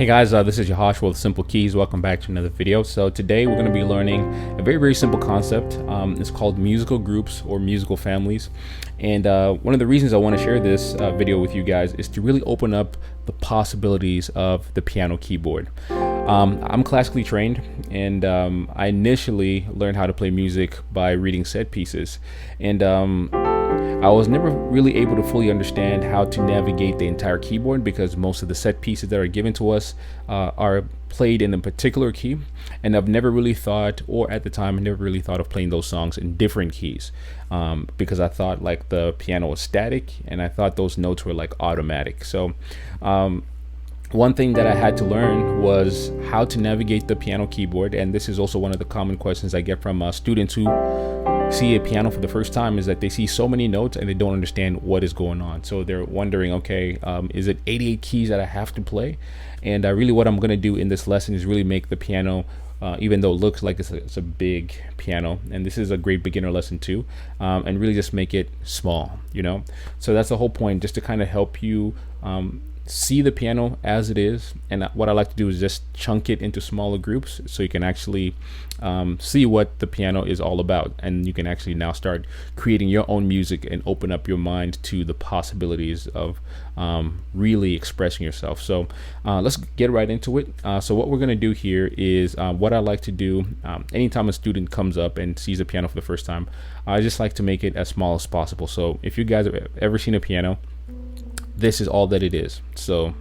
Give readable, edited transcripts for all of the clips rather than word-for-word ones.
Hey guys, this is Yahash with Simple Keys. Welcome back to another video. So today we're going to be learning a very simple concept. It's called musical groups or musical families. And one of the reasons I want to share this video with you guys is to really open up the possibilities of the piano keyboard. I'm classically trained, and I initially learned how to play music by reading set pieces. And I was never really able to fully understand how to navigate the entire keyboard because most of the set pieces that are given to us are played in a particular key, and I've never really thought, or at the time I never really thought of playing those songs in different keys because I thought like the piano was static and I thought those notes were like automatic. So one thing that I had to learn was how to navigate the piano keyboard, and this is also one of the common questions I get from students who see a piano for the first time, is that they see so many notes and they don't understand what is going on. So they're wondering, okay, is it 88 keys that I have to play? And really what I'm going to do in this lesson is really make the piano, even though it looks like it's a big piano, and this is a great beginner lesson too, and really just make it small, you know. So that's the whole point, just to kind of help you see the piano as it is. And what I like to do is just chunk it into smaller groups so you can actually see what the piano is all about, and you can actually now start creating your own music and open up your mind to the possibilities of really expressing yourself. So let's get right into it. So what we're going to do here is what I like to do anytime a student comes up and sees a piano for the first time, I just like to make it as small as possible. So if you guys have ever seen a piano, this is all that it is. So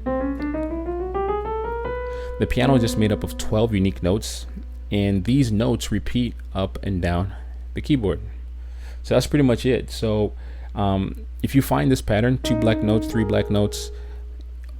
the piano is just made up of 12 unique notes, and these notes repeat up and down the keyboard. So that's pretty much it. So if you find this pattern, 2 black notes, 3 black notes,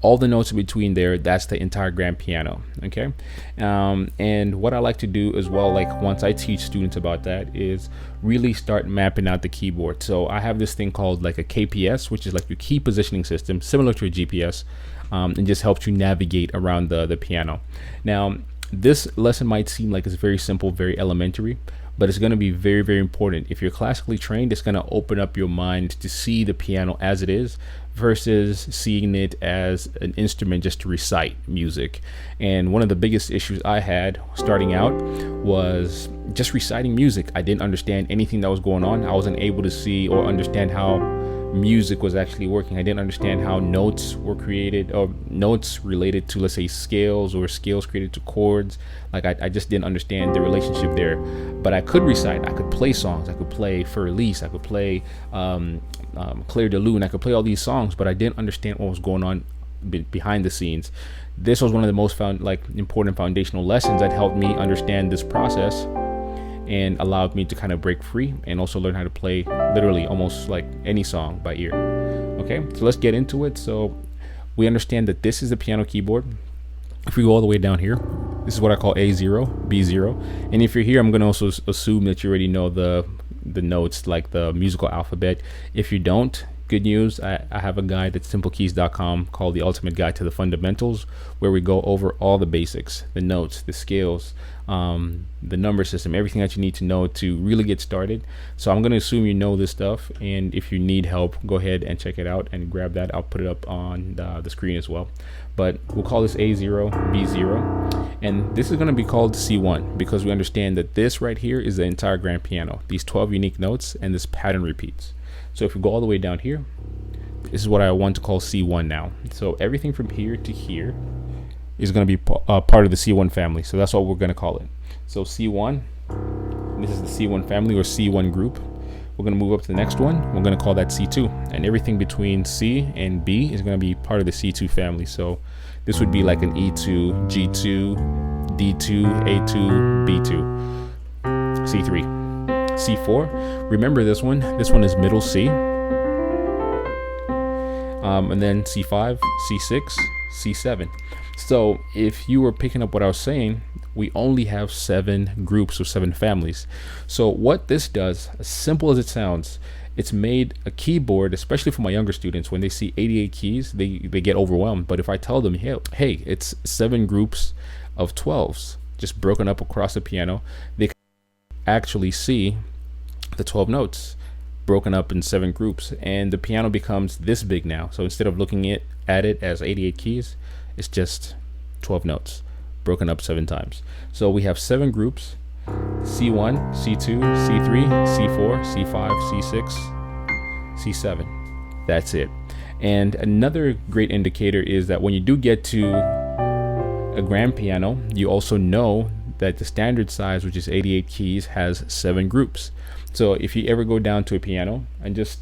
all the notes in between there, that's the entire grand piano. Okay. And what I like to do as well, like once I teach students about that, is really start mapping out the keyboard. So I have this thing called like a KPS, which is like your key positioning system, similar to a GPS, and just helps you navigate around the piano. Now, this lesson might seem like it's very simple, very elementary, but it's going to be very important. If you're classically trained, it's going to open up your mind to see the piano as it is versus seeing it as an instrument just to recite music. And one of the biggest issues I had starting out was just reciting music. I didn't understand anything that was going on. I wasn't able to see or understand how music was actually working. I didn't understand how notes were created, or notes related to, let's say, scales, or scales created to chords. Like I just didn't understand the relationship there. But I could recite, I could play songs, I could play Fur Elise, I could play Claire de Lune, I could play all these songs, but I didn't understand what was going on behind the scenes. This was one of the most important foundational lessons that helped me understand this process and allowed me to kind of break free and also learn how to play literally almost like any song by ear. Okay, so let's get into it. So we understand that this is the piano keyboard. If we go all the way down here, this is what I call A0, B0. And if you're here, I'm going to also assume that you already know the notes, like the musical alphabet. If you don't, good news, I have a guide at SIMPLEKEYZ.com called The Ultimate Guide to the Fundamentals, where we go over all the basics, the notes, the scales, the number system, everything that you need to know to really get started. So I'm going to assume you know this stuff, and if you need help, go ahead and check it out and grab that. I'll put it up on the screen as well. But we'll call this A0, B0, and this is going to be called C1 because we understand that this right here is the entire grand piano, these 12 unique notes, and this pattern repeats. So if we go all the way down here, this is what I want to call C1 now. So everything from here to here is going to be part of the C1 family. So that's what we're going to call it. So C1, this is the C1 family or C1 group. We're going to move up to the next one. We're going to call that C2. And everything between C and B is going to be part of the C2 family. So this would be like an E2, G2, D2, A2, B2, C3. C4, remember this one is middle C, and then C5, C6, C7. So if you were picking up what I was saying, we only have 7 groups or 7 families. So what this does, as simple as it sounds, it's made a keyboard, especially for my younger students, when they see 88 keys, they get overwhelmed. But if I tell them, hey, it's 7 groups of 12s just broken up across the piano, they can actually see the 12 notes broken up in 7 groups, and the piano becomes this big now. So instead of looking at it as 88 keys, it's just 12 notes broken up 7 times. So we have 7 groups: C1, C2, C3, C4, C5, C6, C7. That's it. And another great indicator is that when you do get to a grand piano, you also know that the standard size, which is 88 keys, has 7 groups. So if you ever go down to a piano and just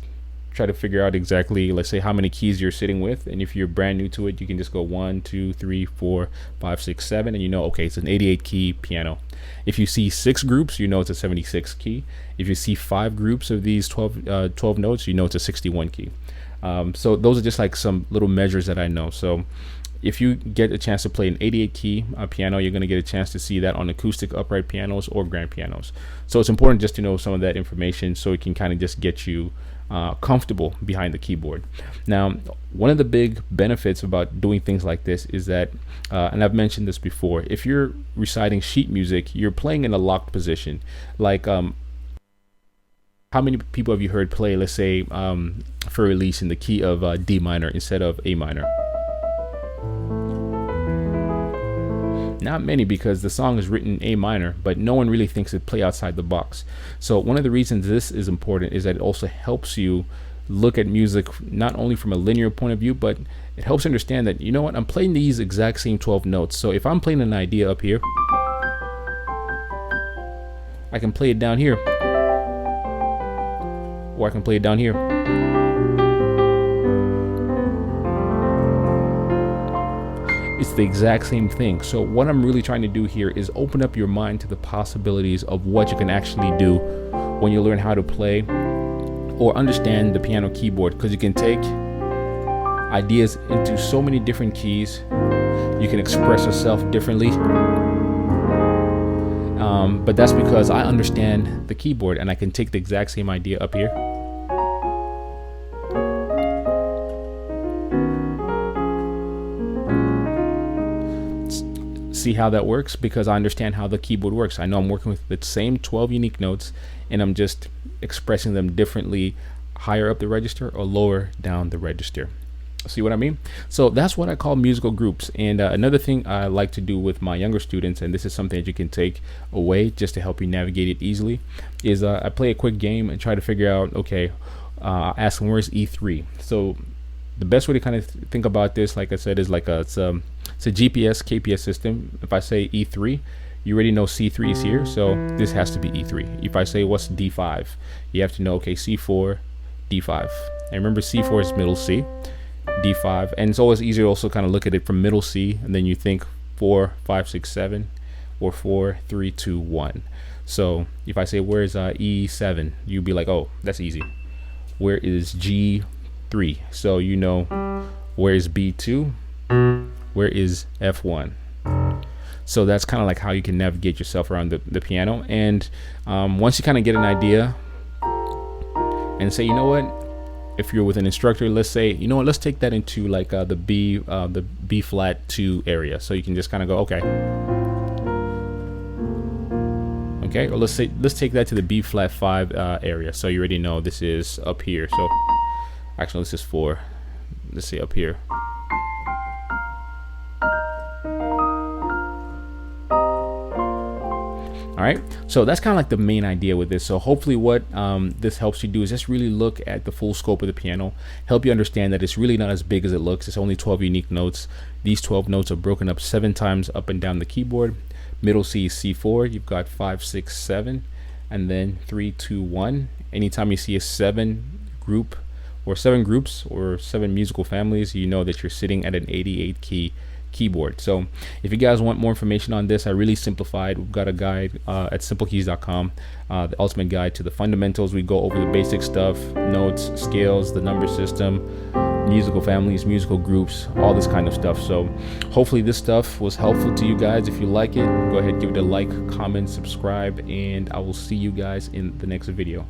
try to figure out exactly, let's say, how many keys you're sitting with, and if you're brand new to it, you can just go 1, 2, 3, 4, 5, 6, 7, and you know, okay, it's an 88 key piano. If you see 6 groups, you know it's a 76 key. If you see 5 groups of these 12 notes, you know it's a 61 key. So those are just like some little measures that I know. So if you get a chance to play an 88 key piano, you're going to get a chance to see that on acoustic upright pianos or grand pianos. So it's important just to know some of that information so it can kind of just get you comfortable behind the keyboard. Now, one of the big benefits about doing things like this is that, and I've mentioned this before, if you're reciting sheet music, you're playing in a locked position. Like, how many people have you heard play, let's say, for release in the key of D minor instead of A minor? Not many, because the song is written in A minor, but no one really thinks it play outside the box. So one of the reasons this is important is that it also helps you look at music not only from a linear point of view, but it helps you understand that, you know what, I'm playing these exact same 12 notes. So if I'm playing an idea up here, I can play it down here, or I can play it down here. It's the exact same thing. So what I'm really trying to do here is open up your mind to the possibilities of what you can actually do when you learn how to play or understand the piano keyboard, because you can take ideas into so many different keys. You can express yourself differently. But that's because I understand the keyboard, and I can take the exact same idea up here, see how that works, because I understand how the keyboard works. I know I'm working with the same 12 unique notes, and I'm just expressing them differently higher up the register or lower down the register. See what I mean? So that's what I call musical groups. And another thing I like to do with my younger students, and this is something that you can take away just to help you navigate it easily, is I play a quick game and try to figure out, okay, ask them, where's E3? So the best way to kind of think about this, like I said, is like it's a GPS KPS system. If I say E3, you already know C3 is here, so this has to be E3. If I say what's D5, you have to know, okay, C4, D5. And remember, C4 is middle C, D5, and it's always easier to also kind of look at it from middle C, and then you think 4, 5, 6, 7, or 4, 3, 2, 1. So if I say where's E7, you'd be like, oh, that's easy. Where is G3? So you know where is B2, where is F1. So that's kind of like how you can navigate yourself around the piano. And once you kind of get an idea and say, you know what, if you're with an instructor, let's say, you know what, let's take that into like the B flat 2 area. So you can just kind of go, okay, or let's take that to the B flat 5 area. So you already know this is up here. So actually, this is 4. Let's say up here. All right, so that's kind of like the main idea with this. So hopefully what this helps you do is just really look at the full scope of the piano, help you understand that it's really not as big as it looks. It's only 12 unique notes. These 12 notes are broken up 7 times up and down the keyboard. Middle C is C4. You've got 5, 6, 7, and then 3, 2, 1. Anytime you see a 7 group or 7 groups or 7 musical families, you know that you're sitting at an 88 key keyboard. So if you guys want more information on this, I really simplified. We've got a guide at simplekeys.com, the ultimate guide to the fundamentals. We go over the basic stuff, notes, scales, the number system, musical families, musical groups, all this kind of stuff. So hopefully this stuff was helpful to you guys. If you like it, go ahead, give it a like, comment, subscribe, and I will see you guys in the next video.